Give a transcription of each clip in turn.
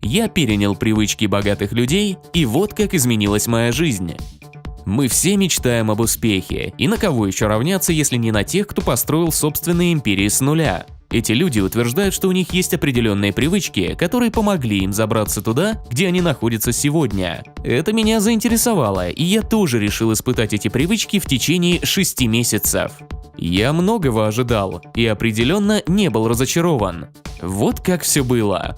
Я перенял привычки богатых людей, и вот как изменилась моя жизнь. Мы все мечтаем об успехе, и на кого еще равняться, если не на тех, кто построил собственные империи с нуля. Эти люди утверждают, что у них есть определенные привычки, которые помогли им забраться туда, где они находятся сегодня. Это меня заинтересовало, и я тоже решил испытать эти привычки в течение 6 месяцев. Я многого ожидал, и определенно не был разочарован. Вот как все было.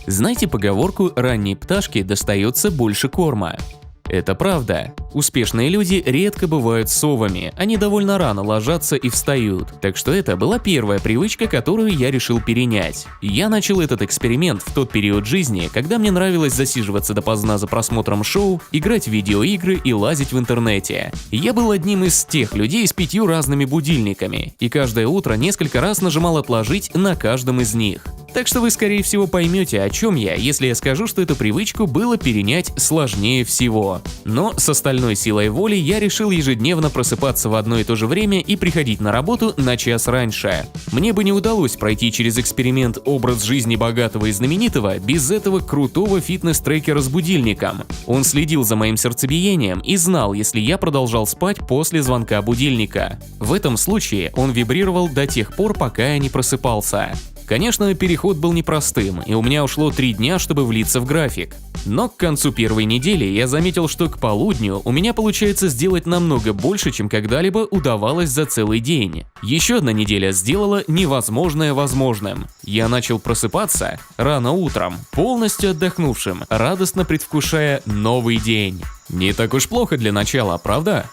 Знаете поговорку «ранней пташке достается больше корма»? Это правда. Успешные люди редко бывают совами, они довольно рано ложатся и встают. Так что это была первая привычка, которую я решил перенять. Я начал этот эксперимент в тот период жизни, когда мне нравилось засиживаться допоздна за просмотром шоу, играть в видеоигры и лазить в интернете. Я был одним из тех людей с 5 разными будильниками, и каждое утро несколько раз нажимал «отложить» на каждом из них. Так что вы, скорее всего, поймете, о чем я, если я скажу, что эту привычку было перенять сложнее всего. Но с остальной силой воли я решил ежедневно просыпаться в одно и то же время и приходить на работу на час раньше. Мне бы не удалось пройти через эксперимент «Образ жизни богатого и знаменитого» без этого крутого фитнес-трекера с будильником. Он следил за моим сердцебиением и знал, если я продолжал спать после звонка будильника. В этом случае он вибрировал до тех пор, пока я не просыпался. Конечно, переход был непростым, и у меня ушло 3 дня, чтобы влиться в график. Но к концу первой недели я заметил, что к полудню у меня получается сделать намного больше, чем когда-либо удавалось за целый день. Еще одна неделя сделала невозможное возможным. Я начал просыпаться рано утром, полностью отдохнувшим, радостно предвкушая новый день. Не так уж плохо для начала, правда?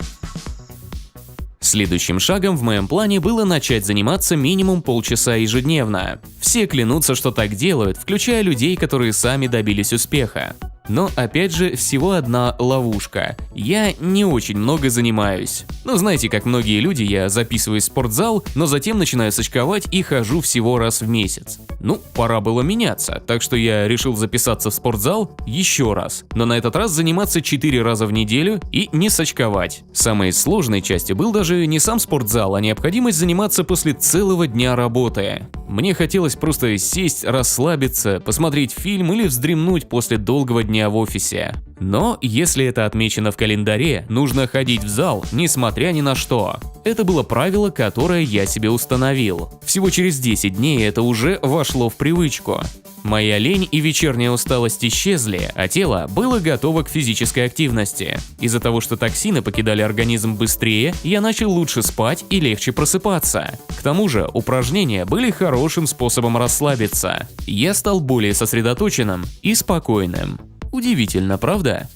Следующим шагом в моем плане было начать заниматься минимум полчаса ежедневно. Все клянутся, что так делают, включая людей, которые сами добились успеха. Но опять же, всего одна ловушка. Я не очень много занимаюсь. Ну, знаете, как многие люди, я записываюсь в спортзал, но затем начинаю сочковать и хожу всего раз в месяц. Ну, пора было меняться, так что я решил записаться в спортзал еще раз, но на этот раз заниматься 4 раза в неделю и не сочковать. Самой сложной частью был даже не сам спортзал, а необходимость заниматься после целого дня работы. Мне хотелось просто сесть, расслабиться, посмотреть фильм или вздремнуть после долгого дня в офисе. Но если это отмечено в календаре, нужно ходить в зал, несмотря ни на что. Это было правило, которое я себе установил. Всего через 10 дней это уже вошло в привычку. Моя лень и вечерняя усталость исчезли, а тело было готово к физической активности. Из-за того, что токсины покидали организм быстрее, я начал лучше спать и легче просыпаться. К тому же упражнения были хорошим способом расслабиться. Я стал более сосредоточенным и спокойным. Удивительно, правда?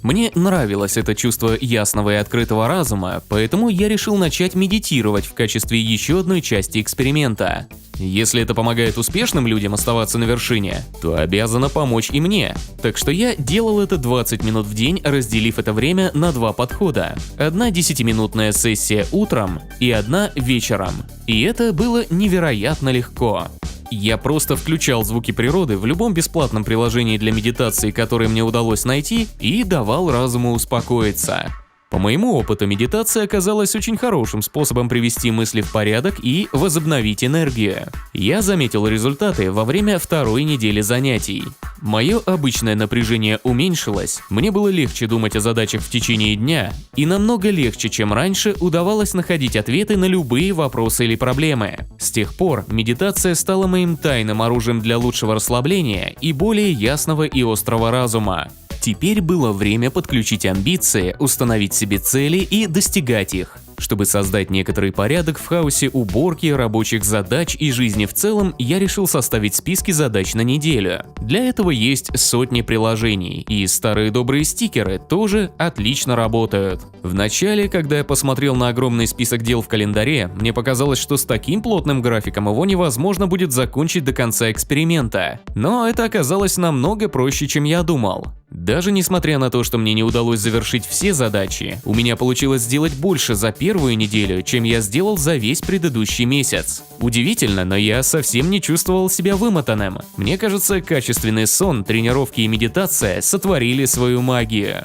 Мне нравилось это чувство ясного и открытого разума, поэтому я решил начать медитировать в качестве еще одной части эксперимента. Если это помогает успешным людям оставаться на вершине, то обязано помочь и мне. Так что я делал это 20 минут в день, разделив это время на 2 подхода. Одна 10-минутная сессия утром и одна вечером. И это было невероятно легко. Я просто включал звуки природы в любом бесплатном приложении для медитации, которое мне удалось найти, и давал разуму успокоиться. По моему опыту, медитация оказалась очень хорошим способом привести мысли в порядок и возобновить энергию. Я заметил результаты во время 2-й недели занятий. Мое обычное напряжение уменьшилось, мне было легче думать о задачах в течение дня, и намного легче, чем раньше, удавалось находить ответы на любые вопросы или проблемы. С тех пор медитация стала моим тайным оружием для лучшего расслабления и более ясного и острого разума. Теперь было время подключить амбиции, установить себе цели и достигать их. Чтобы создать некоторый порядок в хаосе уборки, рабочих задач и жизни в целом, я решил составить списки задач на неделю. Для этого есть сотни приложений, и старые добрые стикеры тоже отлично работают. Вначале, когда я посмотрел на огромный список дел в календаре, мне показалось, что с таким плотным графиком его невозможно будет закончить до конца эксперимента. Но это оказалось намного проще, чем я думал. Даже несмотря на то, что мне не удалось завершить все задачи, у меня получилось сделать больше за первую неделю, чем я сделал за весь предыдущий месяц. Удивительно, но я совсем не чувствовал себя вымотанным. Мне кажется, качественный сон, тренировки и медитация сотворили свою магию.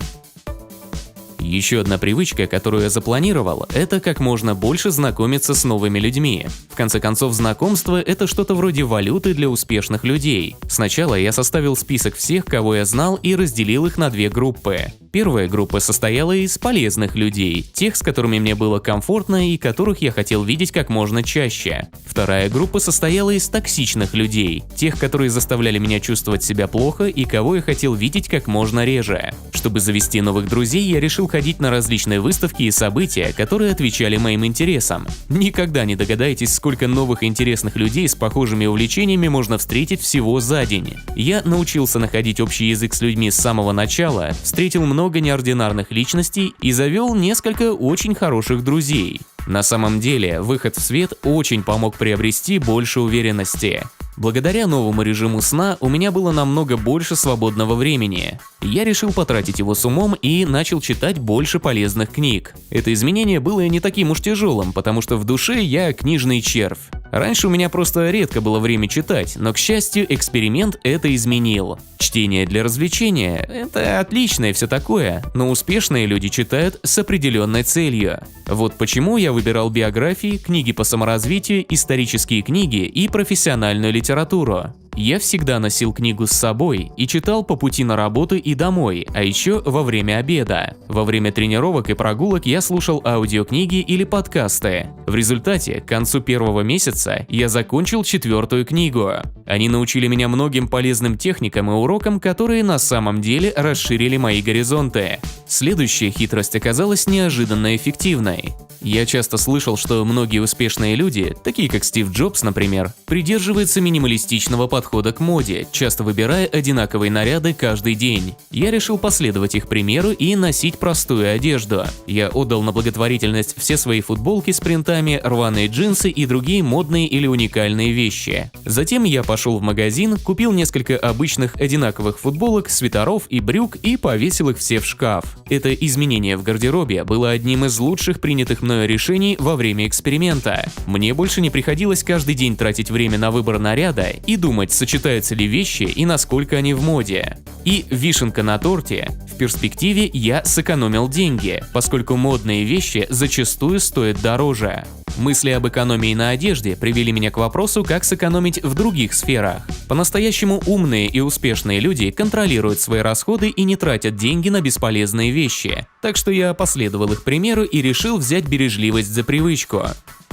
Еще одна привычка, которую я запланировал, это как можно больше знакомиться с новыми людьми. В конце концов, знакомство – это что-то вроде валюты для успешных людей. Сначала я составил список всех, кого я знал, и разделил их на две группы. Первая группа состояла из полезных людей, тех, с которыми мне было комфортно и которых я хотел видеть как можно чаще. Вторая группа состояла из токсичных людей, тех, которые заставляли меня чувствовать себя плохо и кого я хотел видеть как можно реже. Чтобы завести новых друзей, я решил ходить на различные выставки и события, которые отвечали моим интересам. Никогда не догадаетесь, сколько новых интересных людей с похожими увлечениями можно встретить всего за день. Я научился находить общий язык с людьми с самого начала, встретил много неординарных личностей и завел несколько очень хороших друзей. На самом деле, выход в свет очень помог приобрести больше уверенности. Благодаря новому режиму сна у меня было намного больше свободного времени. Я решил потратить его с умом и начал читать больше полезных книг. Это изменение было не таким уж тяжелым, потому что в душе я книжный червь. Раньше у меня просто редко было время читать, но, к счастью, эксперимент это изменил. Чтение для развлечения – это отлично и все такое, но успешные люди читают с определенной целью. Вот почему я выбирал биографии, книги по саморазвитию, исторические книги и профессиональную литературу. Я всегда носил книгу с собой и читал по пути на работу и домой, а еще во время обеда. Во время тренировок и прогулок я слушал аудиокниги или подкасты. В результате, к концу первого месяца я закончил 4-ю книгу. Они научили меня многим полезным техникам и урокам, которые на самом деле расширили мои горизонты. Следующая хитрость оказалась неожиданно эффективной. Я часто слышал, что многие успешные люди, такие как Стив Джобс, например, придерживаются минималистичного подхода к моде, часто выбирая одинаковые наряды каждый день. Я решил последовать их примеру и носить простую одежду. Я отдал на благотворительность все свои футболки с принтами, рваные джинсы и другие модные или уникальные вещи. Затем я пошел в магазин, купил несколько обычных одинаковых футболок, свитеров и брюк и повесил их все в шкаф. Это изменение в гардеробе было одним из лучших принятых мною решений во время эксперимента. Мне больше не приходилось каждый день тратить время на выбор наряда и думать, сочетаются ли вещи и насколько они в моде. И вишенка на торте, в перспективе я сэкономил деньги, поскольку модные вещи зачастую стоят дороже. Мысли об экономии на одежде привели меня к вопросу, как сэкономить в других сферах. По-настоящему умные и успешные люди контролируют свои расходы и не тратят деньги на бесполезные вещи. Так что я последовал их примеру и решил взять бережливость за привычку.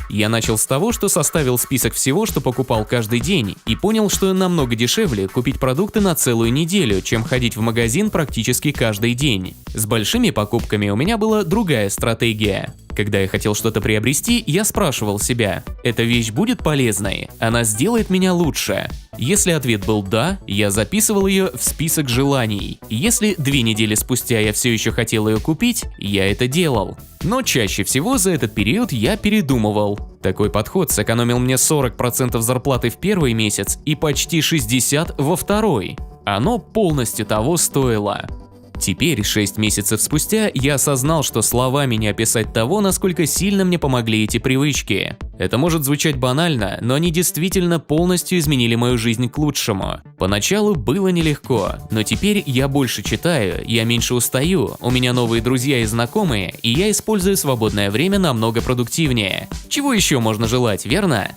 Я начал с того, что составил список всего, что покупал каждый день, и понял, что намного дешевле купить продукты на целую неделю, чем ходить в магазин практически каждый день. С большими покупками у меня была другая стратегия. Когда я хотел что-то приобрести, я спрашивал себя: эта вещь будет полезной? Она сделает меня лучше? Если ответ был «да», я записывал ее в список желаний. Если 2 недели спустя я все еще хотел ее купить, я это делал. Но чаще всего за этот период я передумывал. Такой подход сэкономил мне 40% зарплаты в первый месяц и почти 60% во второй. Оно полностью того стоило. Теперь, 6 месяцев спустя, я осознал, что словами не описать того, насколько сильно мне помогли эти привычки. Это может звучать банально, но они действительно полностью изменили мою жизнь к лучшему. Поначалу было нелегко, но теперь я больше читаю, я меньше устаю, у меня новые друзья и знакомые, и я использую свободное время намного продуктивнее. Чего еще можно желать, верно?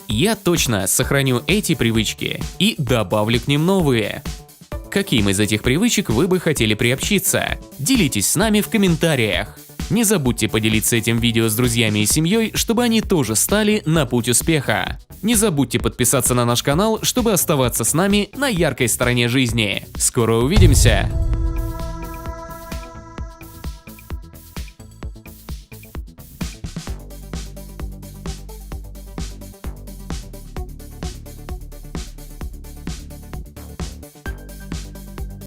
Я точно сохраню эти привычки и добавлю к ним новые. Каким из этих привычек вы бы хотели приобщиться? Делитесь с нами в комментариях. Не забудьте поделиться этим видео с друзьями и семьей, чтобы они тоже стали на путь успеха. Не забудьте подписаться на наш канал, чтобы оставаться с нами на яркой стороне жизни. Скоро увидимся!